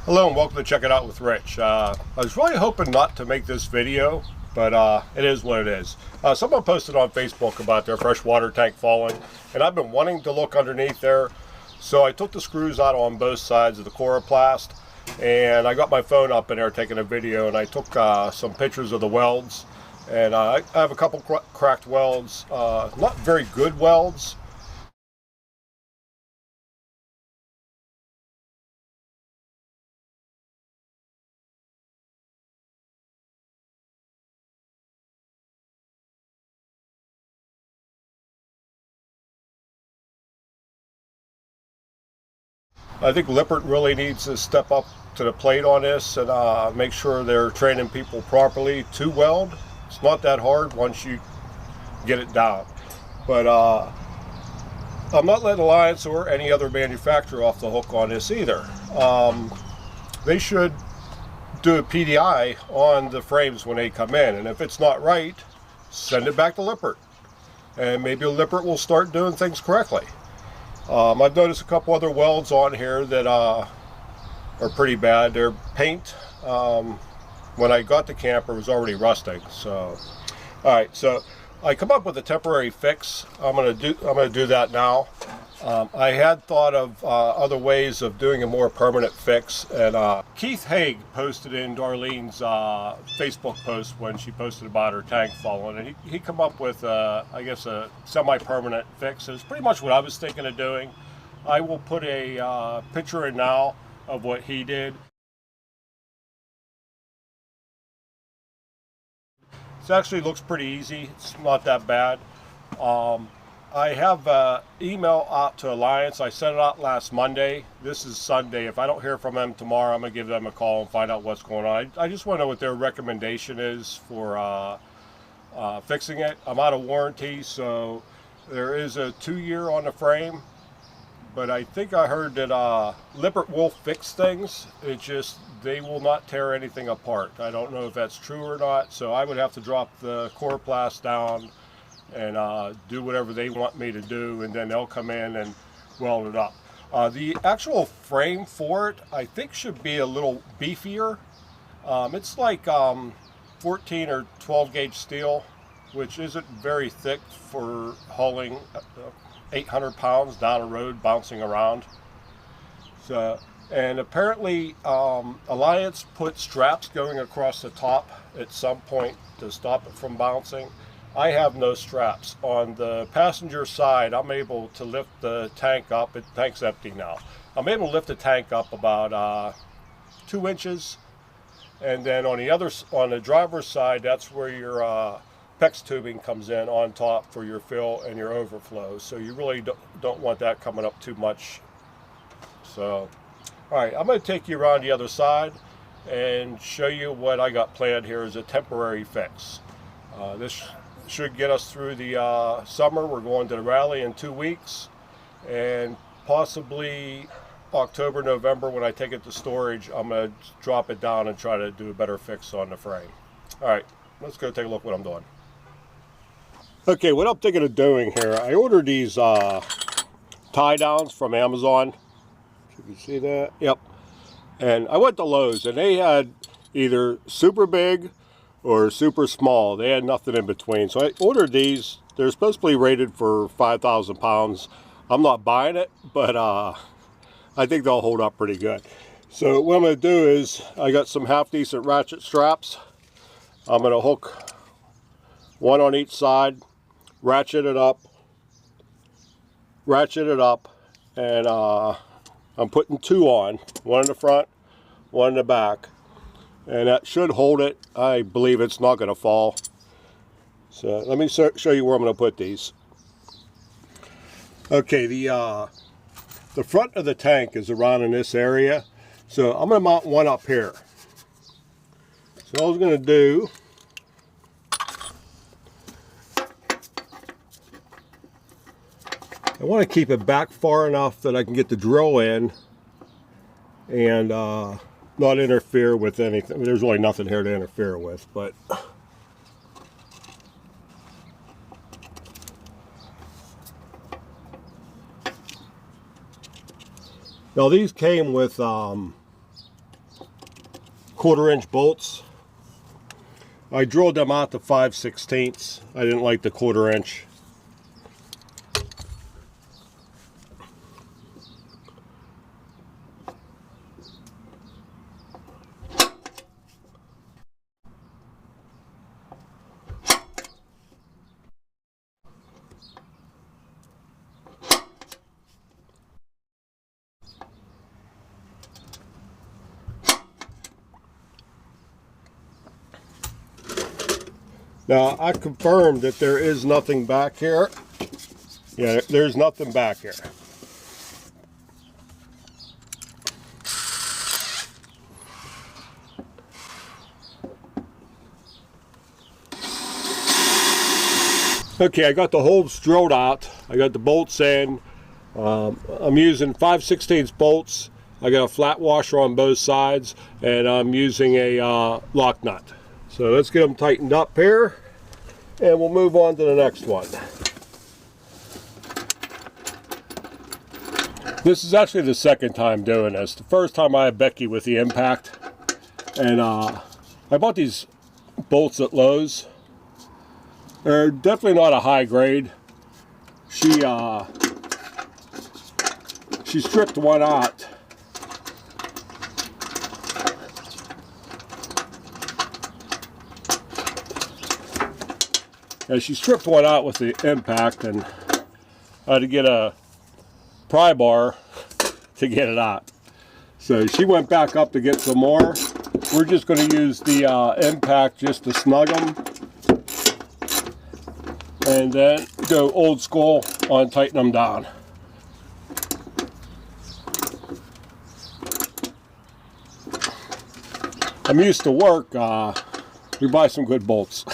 Hello and welcome to Check It Out with Rich. I was really hoping not to make this video, but it is what it is. Someone posted on Facebook about their freshwater tank falling, and I've been wanting to look underneath there. So I took the screws out on both sides of the coroplast, and I got my phone up in there taking a video, and I took some pictures of the welds. And I have a couple cracked welds, not very good welds. I think Lippert really needs to step up to the plate on this and make sure they're training people properly to weld. It's not that hard once you get it down. But I'm not letting Alliance or any other manufacturer off the hook on this either. They should do a PDI on the frames when they come in, and if it's not right, send it back to Lippert, and maybe Lippert will start doing things correctly. I've noticed a couple other welds on here that are pretty bad. Their paint, when I got the camper, was already rusting. So, all right. So I come up with a temporary fix. I'm gonna do that now. I had thought of other ways of doing a more permanent fix, and Keith Haig posted in Darlene's Facebook post when she posted about her tank falling, and he come up with I guess a semi-permanent fix. It's pretty much what I was thinking of doing. I will put a picture in now of what he did. This actually looks pretty easy. It's not that bad. I have an email out to Alliance. I sent it out last Monday. This is Sunday. If I don't hear from them tomorrow, I'm going to give them a call and find out what's going on. I just want to know what their recommendation is for fixing it. I'm out of warranty, so there is a 2-year on the frame. But I think I heard that Lippert will fix things. It's just they will not tear anything apart. I don't know if that's true or not, so I would have to drop the coroplast down and do whatever they want me to do, and then they'll come in and weld it up. The actual frame for it, I think, should be a little beefier. It's like 14 or 12 gauge steel, which isn't very thick for hauling 800 pounds down a road bouncing around. So, and apparently Alliance put straps going across the top at some point to stop it from bouncing. I have no straps. On the passenger side, I'm able to lift the tank up. The tank's empty now. I'm able to lift the tank up about 2 inches, and then on the driver's side, that's where your PEX tubing comes in on top for your fill and your overflow. So you really don't want that coming up too much. So, all right, I'm going to take you around the other side and show you what I got planned here as a temporary fix. This should get us through the summer. We're going to the rally in 2 weeks, and possibly October, November, when I take it to storage, I'm going to drop it down and try to do a better fix on the frame. All right, let's go take a look what I'm doing. Okay, what I'm thinking of doing here, I ordered these tie downs from Amazon. You can see that? Yep. And I went to Lowe's, and they had either super big or super small. They had nothing in between. So I ordered these. They're supposed to be rated for 5,000 pounds. I'm not buying it, but I think they'll hold up pretty good. So what I'm going to do is, I got some half-decent ratchet straps. I'm going to hook one on each side, ratchet it up, and I'm putting 2 on, one in the front, one in the back. And that should hold it. I believe it's not going to fall. So let me show you where I'm going to put these. Okay, the front of the tank is around in this area. So I'm going to mount one up here. So all I was going to do, I want to keep it back far enough that I can get the drill in and not interfere with anything. There's really nothing here to interfere with, but now these came with 1/4-inch bolts. I drilled them out to 5/16. I didn't like the 1/4-inch. Now, I confirmed that there is nothing back here. Yeah, there's nothing back here. Okay, I got the holes drilled out. I got the bolts in. I'm using 5/16 bolts. I got a flat washer on both sides, and I'm using a lock nut. So let's get them tightened up here, and we'll move on to the next one. This is actually the second time doing this. The first time I had Becky with the impact, and I bought these bolts at Lowe's. They're definitely not a high grade. She stripped one out. And she stripped one out with the impact, and I had to get a pry bar to get it out. So she went back up to get some more. We're just going to use the impact just to snug them, and then go old school on tighten them down. I'm used to work. We buy some good bolts.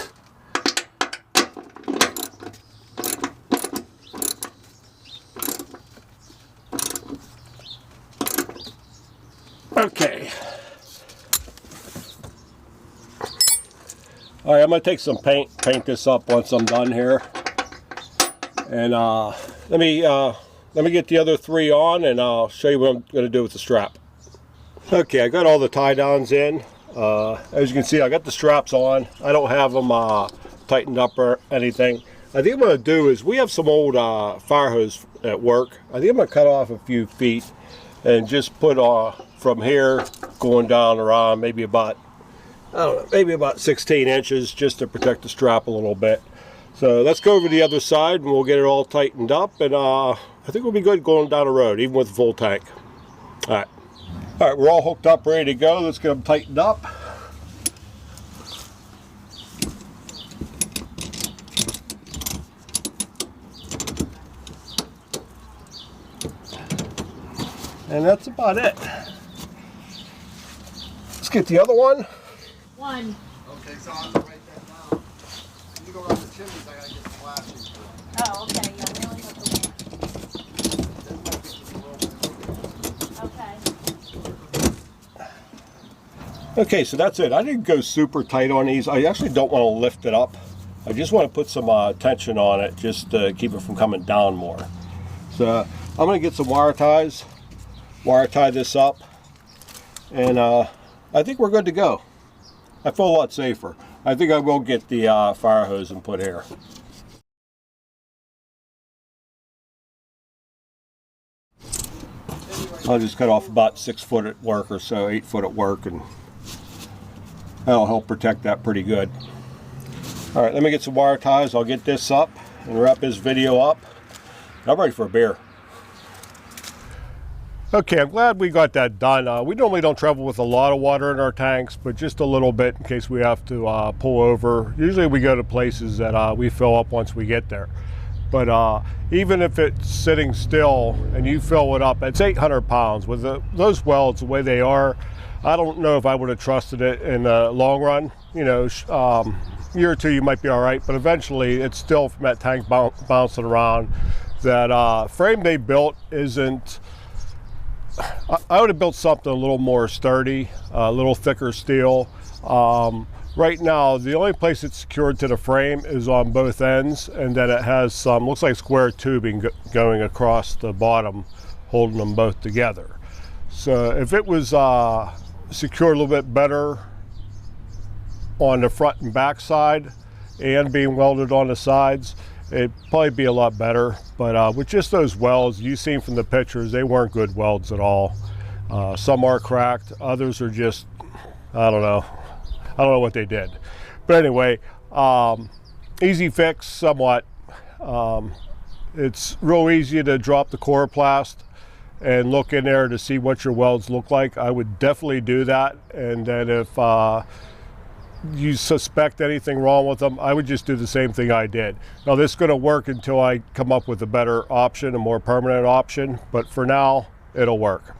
Okay. All right, I'm going to take some paint this up once I'm done here. And let me get the other three on, and I'll show you what I'm going to do with the strap. Okay, I got all the tie downs in. As you can see, I got the straps on. I don't have them tightened up or anything. I think what I'm going to do is, we have some old fire hose at work. I think I'm going to cut off a few feet and just put from here going down around maybe about, I don't know, maybe about 16 inches, just to protect the strap a little bit. So let's go over the other side, and we'll get it all tightened up, and I think we'll be good going down the road, even with a full tank. All right, we're all hooked up, ready to go. Let's get them tightened up. And that's about it. Let's get the other one. One. Okay, so I'll write that down. You go around the chimneys, I gotta get the flashing for it. Oh, okay. Yeah, we only have the one. Okay. Okay, so that's it. I didn't go super tight on these. I actually don't want to lift it up. I just want to put some tension on it, just to keep it from coming down more. So I'm going to get some wire ties, wire tie this up, and I think we're good to go. I feel a lot safer. I think I will get the fire hose and put here. I'll just cut off about 6 foot at work or so, 8 foot at work, and that'll help protect that pretty good. All right, let me get some wire ties. I'll get this up and wrap this video up. I'm ready for a beer. Okay, I'm glad we got that done. We normally don't travel with a lot of water in our tanks, but just a little bit in case we have to pull over. Usually we go to places that we fill up once we get there. But even if it's sitting still and you fill it up, it's 800 pounds. With those welds the way they are, I don't know if I would have trusted it in the long run. You know, year or two you might be all right, but eventually it's still from that tank bouncing around. That frame they built isn't, I would have built something a little more sturdy, a little thicker steel. Right now, the only place it's secured to the frame is on both ends, and then it has some, looks like square tubing going across the bottom, holding them both together. So if it was secured a little bit better, on the front and back side and being welded on the sides, it'd probably be a lot better. But with just those welds, you seen from the pictures, they weren't good welds at all. Some are cracked, others are just, I don't know what they did. But anyway, easy fix somewhat. It's real easy to drop the Coroplast and look in there to see what your welds look like. I would definitely do that. And then if you suspect anything wrong with them, I would just do the same thing I did. Now this is going to work until I come up with a better option, a more permanent option, but for now it'll work.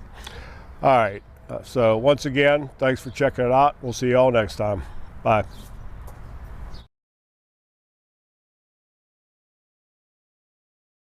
All right, so once again, thanks for checking it out. We'll see you all next time. Bye.